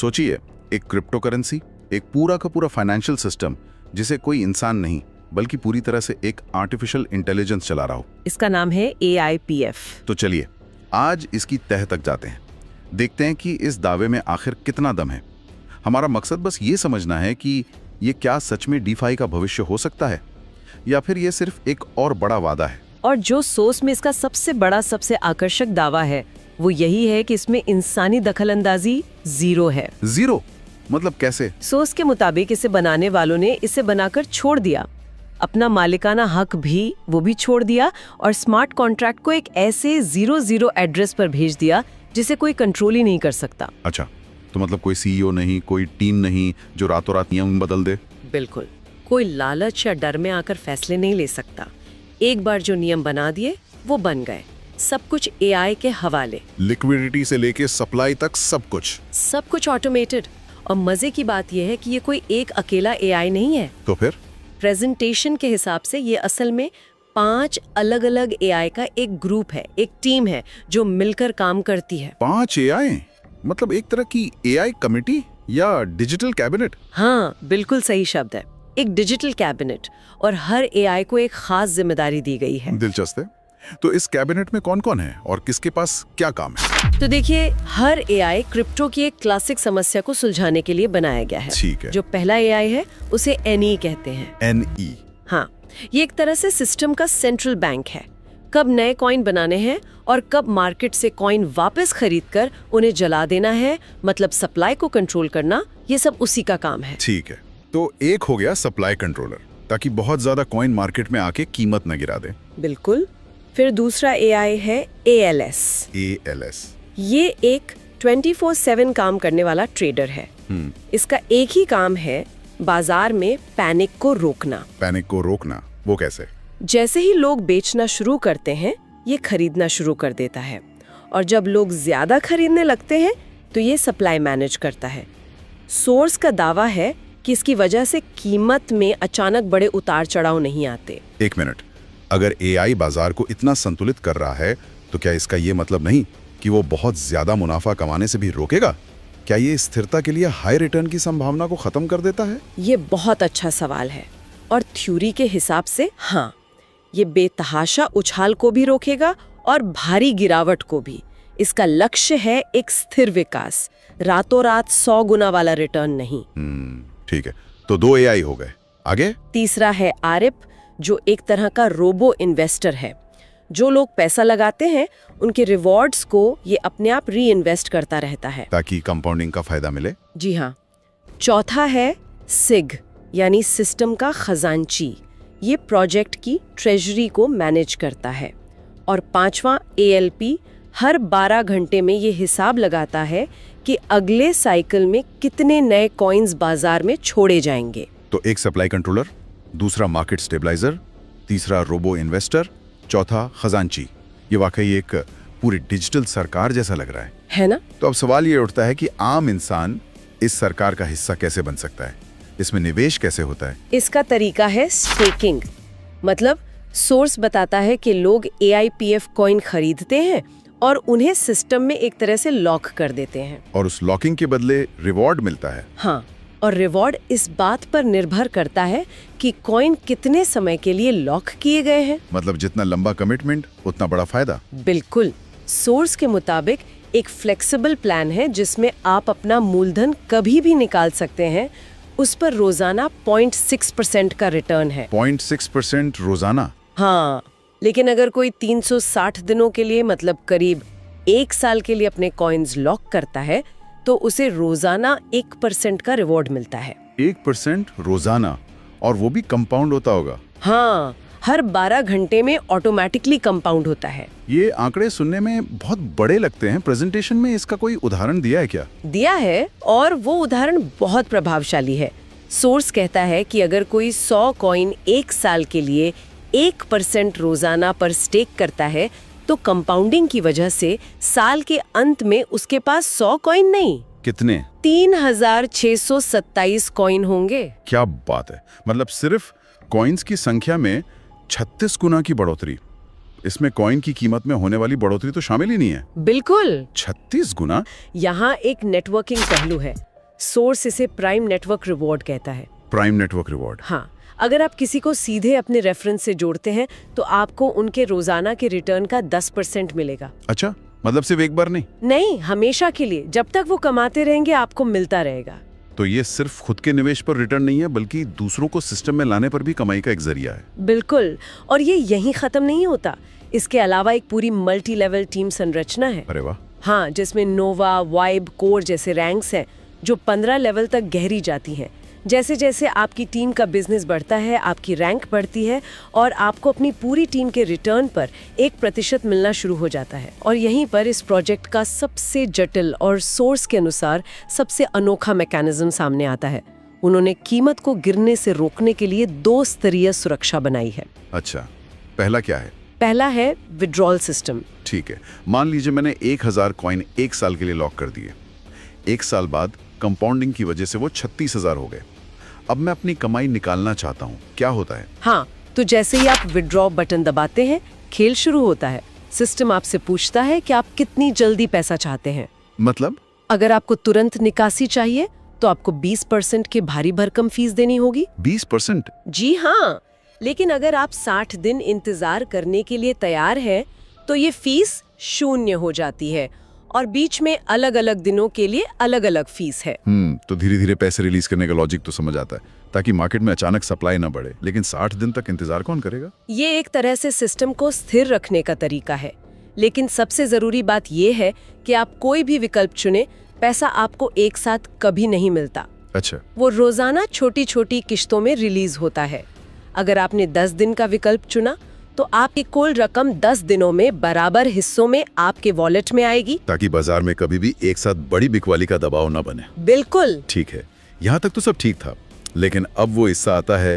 सोचिए, एक crypto currency, एक पूरा का पूरा फाइनेंशियल सिस्टम जिसे कोई इंसान नहीं बल्कि पूरी तरह से एक आर्टिफिशियल इंटेलिजेंस चला रहा हो। इसका नाम है AIPF। तो चलिए आज इसकी तह तक जाते हैं, देखते हैं कि इस दावे में आखिर कितना दम है। हमारा मकसद बस ये समझना है कि ये क्या सच में डीफाई का भविष्य हो सकता है या फिर ये सिर्फ एक और बड़ा वादा है। और जो सोच में इसका सबसे बड़ा, सबसे आकर्षक दावा है वो यही है कि इसमें इंसानी दखलंदाजी जीरो है। जीरो मतलब कैसे? सोच के मुताबिक इसे बनाने वालों ने इसे बनाकर छोड़ दिया, अपना मालिकाना हक भी वो भी छोड़ दिया और स्मार्ट कॉन्ट्रैक्ट को एक ऐसे 00 एड्रेस पर भेज दिया जिसे कोई कंट्रोल ही नहीं कर सकता। अच्छा, तो मतलब कोई CEO नहीं, कोई टीम नहीं जो रातों रात नियम बदल दे। बिल्कुल, कोई लालच या डर में आकर फैसले नहीं ले सकता। एक बार जो नियम बना दिए वो बन गए, सब कुछ AI के हवाले। लिक्विडिटी से लेके सप्लाई तक सब कुछ ऑटोमेटेड। और मजे की बात यह है कि ये कोई एक अकेला AI नहीं है। तो फिर प्रेजेंटेशन के हिसाब से ये असल में 5 अलग-अलग AI का एक ग्रुप है, एक टीम है जो मिलकर काम करती है। 5 AI मतलब एक तरह की AI कमेटी या डिजिटल कैबिनेट? हाँ, बिल्कुल सही शब्द है, एक डिजिटल कैबिनेट। और हर AI को एक खास जिम्मेदारी दी गई है। दिलचस्प है। तो इस कैबिनेट में कौन-कौन है और किसके पास क्या काम है? तो देखिए, हर AI क्रिप्टो की एक क्लासिक समस्या को सुलझाने के लिए बनाया गया है। ठीक है। जो पहला AI है उसे NE कहते हैं। NE? हाँ, ये एक तरह से सिस्टम का सेंट्रल बैंक है। कब नए कॉइन बनाने हैं और कब मार्केट से कॉइन वापस खरीदकर उन्हें जला देना है, मतलब सप्लाई को कंट्रोल करना, ये सब उसी का काम है। ठीक है, तो एक हो गया सप्लाई कंट्रोलर, ताकि बहुत ज्यादा कॉइन मार्केट में आके कीमत न गिरा दे। बिल्कुल। फिर दूसरा AI है ALS। ये एक 24/7 काम करने वाला ट्रेडर है। इसका एक ही काम है बाजार में पैनिक को रोकना। पैनिक को रोकना? वो कैसे? जैसे ही लोग बेचना शुरू करते हैं, ये खरीदना शुरू कर देता है, और जब लोग ज्यादा खरीदने लगते हैं तो ये सप्लाई मैनेज करता है। सोर्स का दावा है कि इसकी वजह से कीमत में अचानक बड़े उतार चढ़ाव नहीं आते। एक मिनट, अगर AI बाजार को इतना संतुलित कर रहा है तो क्या इसका ये मतलब नहीं कि वो बहुत ज्यादा मुनाफा कमाने से भी रोकेगा? क्या ये स्थिरता के लिए हाई रिटर्न की संभावना को खत्म कर देता है? ये बहुत अच्छा सवाल है, और थ्योरी के हिसाब से हाँ, ये बेतहाशा उछाल को भी रोकेगा और भारी गिरावट को भी। इसका लक्ष्य है एक स्थिर विकास, रातों रात 100 गुना वाला रिटर्न नहीं। ठीक है, तो 2 AI हो गए, आगे? तीसरा है ARIP, जो एक तरह का रोबो इन्वेस्टर है। जो लोग पैसा लगाते हैं उनके रिवॉर्ड्स को ये अपने आप री इन्वेस्ट करता रहता है, ताकि कंपाउंडिंग का फायदा मिले। जी हाँ। चौथा है SIG, यानी सिस्टम का खजांची। ये प्रोजेक्ट की ट्रेजरी को मैनेज करता है। और पांचवा ALP, हर 12 घंटे में ये हिसाब लगाता है कि अगले साइकिल में कितने नए कॉइन्स बाजार में छोड़े जाएंगे। तो एक सप्लाई कंट्रोलर, दूसरा मार्केट स्टेबलाइजर, तीसरा रोबो इन्वेस्टर, चौथा खजांची। ये वाकई एक पूरी डिजिटल सरकार जैसा लग रहा है ना? तो अब सवाल ये उठता है कि आम इंसान इस सरकार का हिस्सा कैसे बन सकता है? इसमें निवेश कैसे होता है? इसका तरीका है स्टेकिंग। मतलब सोर्स बताता है कि लोग AIPF कॉइन खरीदते हैं और उन्हें सिस्टम में एक तरह से लॉक कर देते हैं, और उस लॉकिंग के बदले रिवॉर्ड मिलता है। हाँ, और रिवॉर्ड इस बात पर निर्भर करता है कि कॉइन कितने समय के लिए लॉक किए गए हैं। मतलब जितना लंबा कमिटमेंट उतना बड़ा फायदा। बिल्कुल। सोर्स के मुताबिक एक फ्लेक्सिबल प्लान है जिसमें आप अपना मूलधन कभी भी निकाल सकते हैं। उस पर रोजाना 0.6% का रिटर्न है। 0.6% रोजाना? हाँ, लेकिन अगर कोई 360 दिनों के लिए, मतलब करीब 1 साल के लिए अपने कॉइन्स लॉक करता है तो उसे रोजाना 1% का रिवॉर्ड मिलता है। 1% रोजाना? और वो भी कंपाउंड होता होगा? हाँ, हर 12 घंटे में ऑटोमेटिकली कंपाउंड होता है। ये आंकड़े सुनने में बहुत बड़े लगते हैं। प्रेजेंटेशन में इसका कोई उदाहरण दिया है क्या? दिया है, और वो उदाहरण बहुत प्रभावशाली है। सोर्स कहता है कि अगर कोई 100 कॉइन 1 साल के लिए 1% रोजाना पर स्टेक करता है तो कंपाउंडिंग की वजह से साल के अंत में उसके पास 100 कॉइन नहीं, कितने? 3627 कॉइन होंगे। क्या बात है! मतलब सिर्फ कॉइन्स की संख्या में 36 गुना की बढ़ोतरी। इसमें कॉइन की कीमत में होने वाली बढ़ोतरी तो शामिल ही नहीं है। बिल्कुल। 36 गुना? यहाँ एक नेटवर्किंग पहलू है। सोर्स इसे प्राइम नेटवर्क रिवॉर्ड कहता है। Prime network reward. हाँ, अगर आप किसी को सीधे अपने रेफरेंस से जोड़ते हैं तो आपको उनके रोजाना के रिटर्न का 10% मिलेगा। अच्छा, मतलब सिर्फ एक बार नहीं? नहीं, हमेशा के लिए। जब तक वो कमाते रहेंगे आपको मिलता रहेगा। तो ये सिर्फ खुद के निवेश पर रिटर्न नहीं है, बल्कि दूसरों को सिस्टम में लाने पर भी कमाई का एक जरिया है। बिल्कुल, और ये यहीं खत्म नहीं होता। इसके अलावा एक पूरी मल्टी लेवल टीम संरचना है। अरे वाह। हाँ, जिसमें नोवा, वाइब, कोर जैसे रैंक्स हैं जो 15 लेवल तक गहरी जाती हैं। जैसे जैसे आपकी टीम का बिजनेस बढ़ता है, आपकी रैंक बढ़ती है और आपको अपनी पूरी टीम के रिटर्न पर 1% मिलना शुरू हो जाता है। और यहीं पर इस प्रोजेक्ट का सबसे जटिल और सोर्स के अनुसार सबसे अनोखा मैकेनिज्म सामने आता है। उन्होंने कीमत को गिरने से रोकने के लिए 2 स्तरीय सुरक्षा बनाई है। अच्छा, पहला क्या है? पहला है विड्रॉल सिस्टम। ठीक है, मान लीजिए मैंने 1000 कॉइन 1 साल के लिए लॉक कर दिए। 1 साल बाद कंपाउंडिंग की वजह से वो 36,000 हो गए। अब मैं अपनी कमाई निकालना चाहता हूँ, क्या होता है? हाँ, तो जैसे ही आप विड्रॉ बटन दबाते हैं, खेल शुरू होता है। सिस्टम आपसे पूछता है कि आप कितनी जल्दी पैसा चाहते हैं। मतलब? अगर आपको तुरंत निकासी चाहिए तो आपको 20% की भारी भरकम फीस देनी होगी। 20%? जी हाँ, लेकिन अगर आप 60 दिन इंतजार करने के लिए तैयार हैं तो ये फीस 0 हो जाती है और बीच में अलग अलग दिनों के लिए अलग अलग फीस है। तो धीरे धीरे पैसे रिलीज करने का लॉजिक तो समझ आता है, ताकि मार्केट में अचानक सप्लाई ना बढ़े। लेकिन 60 दिन तक इंतजार कौन करेगा? ये एक तरह से सिस्टम को स्थिर रखने का तरीका है। लेकिन सबसे जरूरी बात ये है कि आप कोई भी विकल्प चुने, पैसा आपको एक साथ कभी नहीं मिलता। अच्छा। वो रोजाना छोटी छोटी किश्तों में रिलीज होता है। अगर आपने 10 दिन का विकल्प चुना तो आपकी कुल रकम 10 दिनों में बराबर हिस्सों में आपके वॉलेट में आएगी, ताकि बाजार में कभी भी एक साथ बड़ी बिकवाली का दबाव न बने। बिल्कुल ठीक है, यहाँ तक तो सब ठीक था, लेकिन अब वो हिस्सा आता है,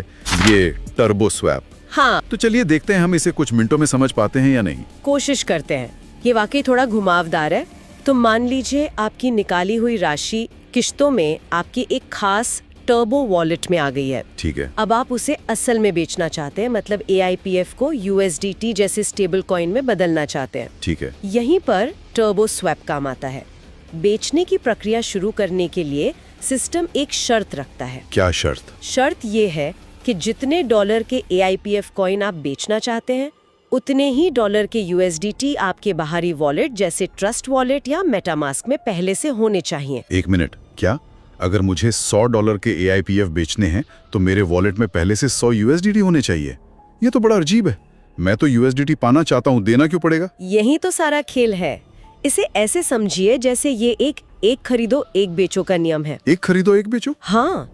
ये टर्बो स्वैप। हाँ, तो चलिए देखते हैं हम इसे कुछ मिनटों में समझ पाते हैं या नहीं। कोशिश करते हैं। ये वाकई थोड़ा घुमावदार है। तो मान लीजिए आपकी निकाली हुई राशि किश्तों में आपकी एक खास टर्बो वॉलेट में आ गई है। ठीक है। अब आप उसे असल में बेचना चाहते हैं, मतलब AIPF को USDT जैसे स्टेबल कॉइन में बदलना चाहते हैं। ठीक है। यहीं पर टर्बो स्वैप काम आता है। बेचने की प्रक्रिया शुरू करने के लिए सिस्टम एक शर्त रखता है। क्या शर्त? शर्त ये है कि जितने डॉलर के AIPF कॉइन आप बेचना चाहते हैं, उतने ही डॉलर के USDT आपके बाहरी वॉलेट जैसे ट्रस्ट वॉलेट या मेटामास्क में पहले से होने चाहिए। 1 मिनट, क्या अगर मुझे $100 के AIPF बेचने हैं तो मेरे वॉलेट में पहले से 100 USDT होने चाहिए? ये तो बड़ा अजीब है। मैं तो USDT पाना चाहता हूँ, देना क्यों पड़ेगा? यही तो सारा खेल है। इसे ऐसे समझिए जैसे ये एक खरीदो एक बेचो का नियम है। एक खरीदो एक बेचो? हाँ,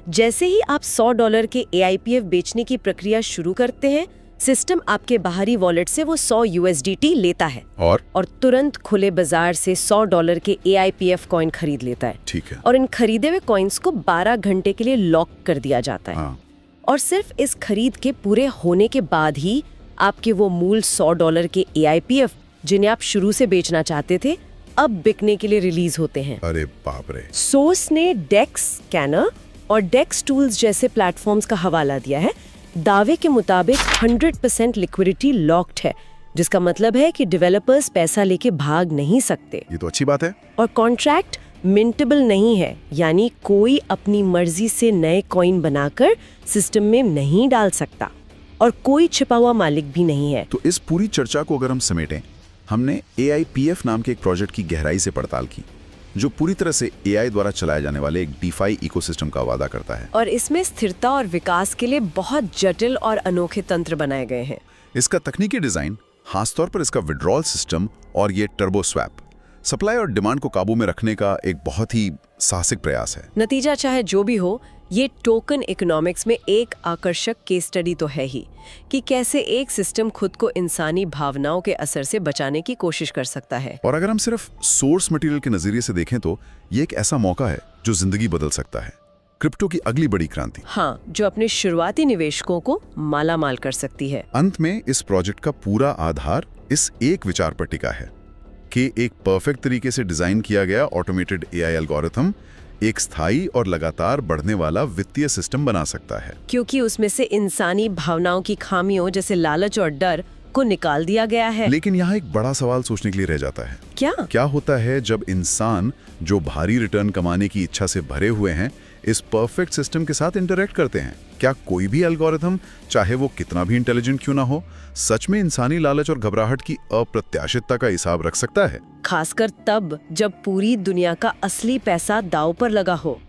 जैसे ही आप $100 के AIPF बेचने की प्रक्रिया शुरू करते हैं, सिस्टम आपके बाहरी वॉलेट से वो 100 USDT लेता है और तुरंत खुले बाजार से $100 के AIPF कॉइन खरीद लेता है। ठीक है। और इन खरीदे हुए कॉइन्स को 12 घंटे के लिए लॉक कर दिया जाता है। हाँ। और सिर्फ इस खरीद के पूरे होने के बाद ही आपके वो मूल $100 के AIPF, जिन्हें आप शुरू से बेचना चाहते थे, अब बिकने के लिए रिलीज होते हैं। अरे बाप रे। सोर्स ने डेक्स स्कैनर और डेक्स टूल्स जैसे प्लेटफॉर्म्स का हवाला दिया है। दावे के मुताबिक 100% लिक्विडिटी लॉक्ड है, जिसका मतलब है कि डेवलपर्स पैसा लेके भाग नहीं सकते। ये तो अच्छी बात है। और कॉन्ट्रैक्ट मिंटेबल नहीं है, यानी कोई अपनी मर्जी से नए कॉइन बनाकर सिस्टम में नहीं डाल सकता और कोई छिपा हुआ मालिक भी नहीं है। तो इस पूरी चर्चा को अगर हम समेटें, हमने AIPF नाम के एक प्रोजेक्ट की गहराई से पड़ताल की, जो पूरी तरह से AI द्वारा चलाए जाने वाले एक DeFi इकोसिस्टम का वादा करता है। और इसमें स्थिरता और विकास के लिए बहुत जटिल और अनोखे तंत्र बनाए गए हैं। इसका तकनीकी डिजाइन, खासतौर पर इसका विड्रॉल सिस्टम और ये टर्बो स्वैप, सप्लाई और डिमांड को काबू में रखने का एक बहुत ही साहसिक प्रयास है। नतीजा चाहे जो भी हो, ये टोकन इकोनॉमिक्स में एक आकर्षक केस स्टडी तो है ही कि कैसे एक सिस्टम खुद को इंसानी भावनाओं के असर से बचाने की कोशिश कर सकता है। और अगर हम सिर्फ सोर्स मटेरियल के नजरिए से देखें तो ये एक ऐसा मौका है जो जिंदगी बदल सकता है। क्रिप्टो की अगली बड़ी क्रांति। हाँ, जो अपने शुरुआती निवेशकों को माला माल कर सकती है। अंत में इस प्रोजेक्ट का पूरा आधार इस एक विचार पर टिका है कि एक परफेक्ट तरीके से डिजाइन किया गया ऑटोमेटेड AI एल्गोरिथम एक स्थायी और लगातार बढ़ने वाला वित्तीय सिस्टम बना सकता है, क्योंकि उसमें से इंसानी भावनाओं की खामियों जैसे लालच और डर को निकाल दिया गया है। लेकिन यहाँ एक बड़ा सवाल सोचने के लिए रह जाता है। क्या होता है जब इंसान जो भारी रिटर्न कमाने की इच्छा से भरे हुए हैं इस परफेक्ट सिस्टम के साथ इंटरेक्ट करते हैं? क्या कोई भी एल्गोरिथम, चाहे वो कितना भी इंटेलिजेंट क्यों ना हो, सच में इंसानी लालच और घबराहट की अप्रत्याशितता का हिसाब रख सकता है? खासकर तब जब पूरी दुनिया का असली पैसा दांव पर लगा हो।